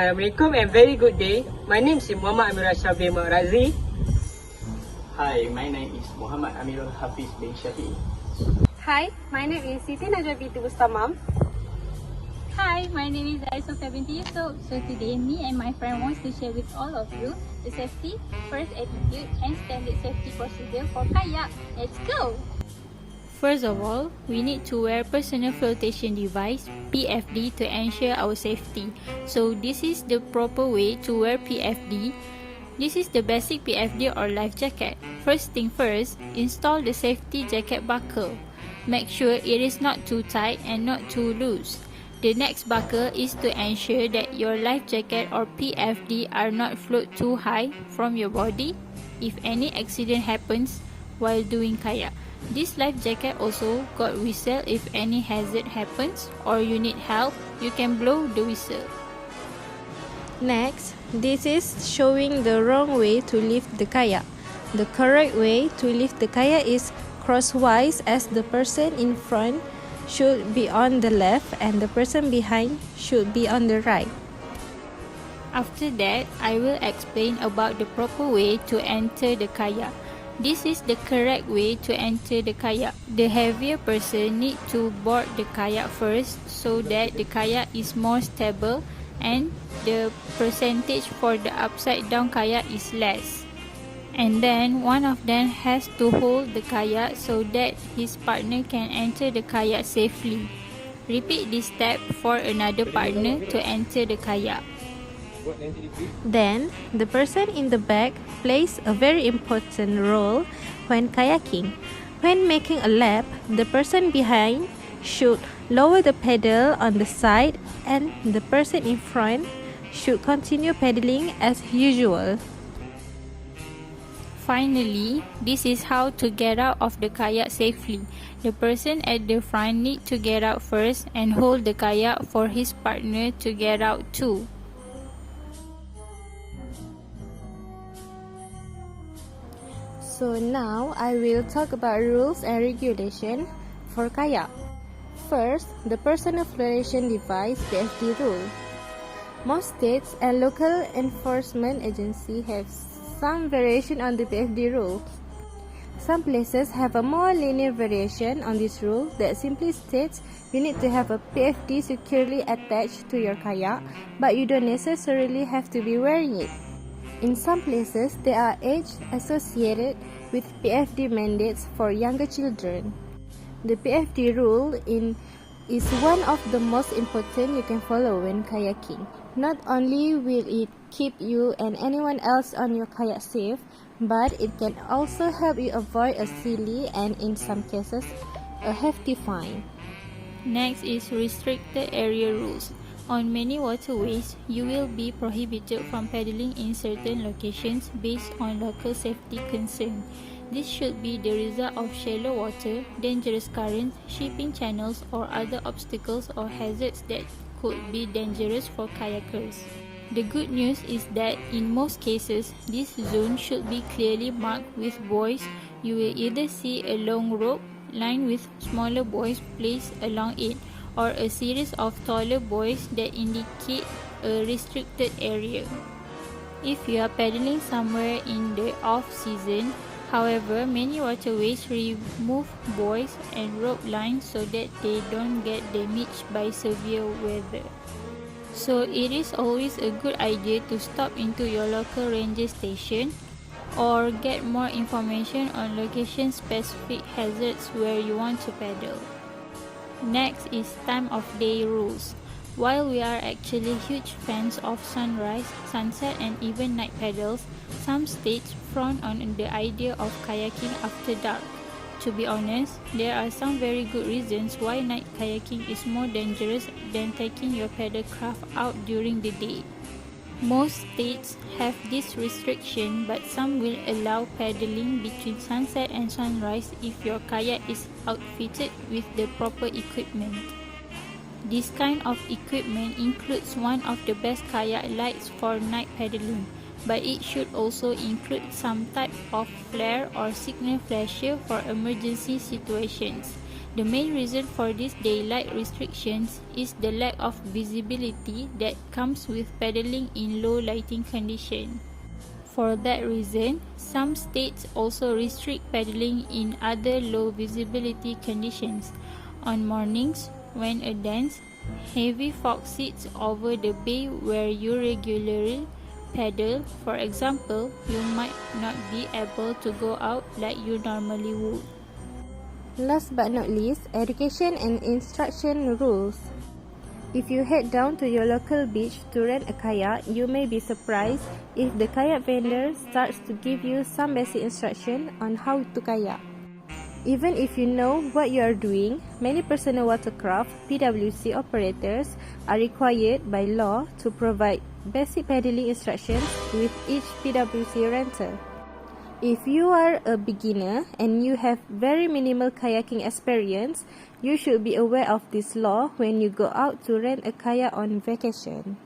Assalamualaikum and very good day. My name is Muhamad Amirul Radzi. Hi, my name is Muhammad Amirul Hafiz bin Shafie. Hi, my name is Siti, Najwa, Binti, Bustamam. Hi, my name is Sofea, Binti, Yusop. So today, me and my friend wants to share with all of you the safety, first attitude, and standard safety procedure for kayak. Let's go! First of all, we need to wear personal flotation device (PFD) to ensure our safety. So this is the proper way to wear PFD. This is the basic PFD or life jacket. First thing first, install the safety jacket buckle. Make sure it is not too tight and not too loose. The next buckle is to ensure that your life jacket or PFD are not float too high from your body if any accident happens while doing kayak. This life jacket also got whistle if any hazard happens or you need help, you can blow the whistle. Next, this is showing the wrong way to lift the kayak. The correct way to lift the kayak is crosswise, as the person in front should be on the left and the person behind should be on the right. After that, I will explain about the proper way to enter the kayak. This is the correct way to enter the kayak. The heavier person need to board the kayak first so that the kayak is more stable and the percentage for the upside down kayak is less. And then one of them has to hold the kayak so that his partner can enter the kayak safely. Repeat this step for another partner to enter the kayak. Then, the person in the back plays a very important role when kayaking. When making a lap, the person behind should lower the pedal on the side and the person in front should continue pedaling as usual. Finally, this is how to get out of the kayak safely. The person at the front need to get out first and hold the kayak for his partner to get out too. So now I will talk about rules and regulation for kayak. First, the personal flotation device PFD rule. Most states and local enforcement agencies have some variation on the PFD rule. Some places have a more linear variation on this rule that simply states you need to have a PFD securely attached to your kayak, but you don't necessarily have to be wearing it. In some places, there are age associated with PFD mandates for younger children. The PFD rule is one of the most important you can follow when kayaking. Not only will it keep you and anyone else on your kayak safe, but it can also help you avoid a silly and, in some cases, a hefty fine. Next is restricted area rules. On many waterways, you will be prohibited from paddling in certain locations based on local safety concerns. This should be the result of shallow water, dangerous currents, shipping channels, or other obstacles or hazards that could be dangerous for kayakers. The good news is that in most cases, this zone should be clearly marked with buoys. You will either see a long rope lined with smaller buoys placed along it, or a series of taller buoys that indicate a restricted area. If you are paddling somewhere in the off-season, however, many waterways remove buoys and rope lines so that they don't get damaged by severe weather. So it is always a good idea to stop into your local ranger station or get more information on location-specific hazards where you want to paddle. Next is time of day rules. While we are actually huge fans of sunrise, sunset and even night paddles, some states frown on the idea of kayaking after dark. To be honest, there are some very good reasons why night kayaking is more dangerous than taking your paddle craft out during the day. Most states have this restriction, but some will allow paddling between sunset and sunrise if your kayak is outfitted with the proper equipment. This kind of equipment includes one of the best kayak lights for night paddling, but it should also include some type of flare or signal flasher for emergency situations. The main reason for these daylight restrictions is the lack of visibility that comes with paddling in low lighting conditions. For that reason, some states also restrict paddling in other low visibility conditions. On mornings, when a dense, heavy fog sits over the bay where you regularly paddle, for example, you might not be able to go out like you normally would. Last but not least, education and instruction rules. If you head down to your local beach to rent a kayak, you may be surprised if the kayak vendor starts to give you some basic instruction on how to kayak. Even if you know what you are doing, many personal watercraft (PWC) operators are required by law to provide basic paddling instructions with each PWC rental. If you are a beginner and you have very minimal kayaking experience, you should be aware of this law when you go out to rent a kayak on vacation.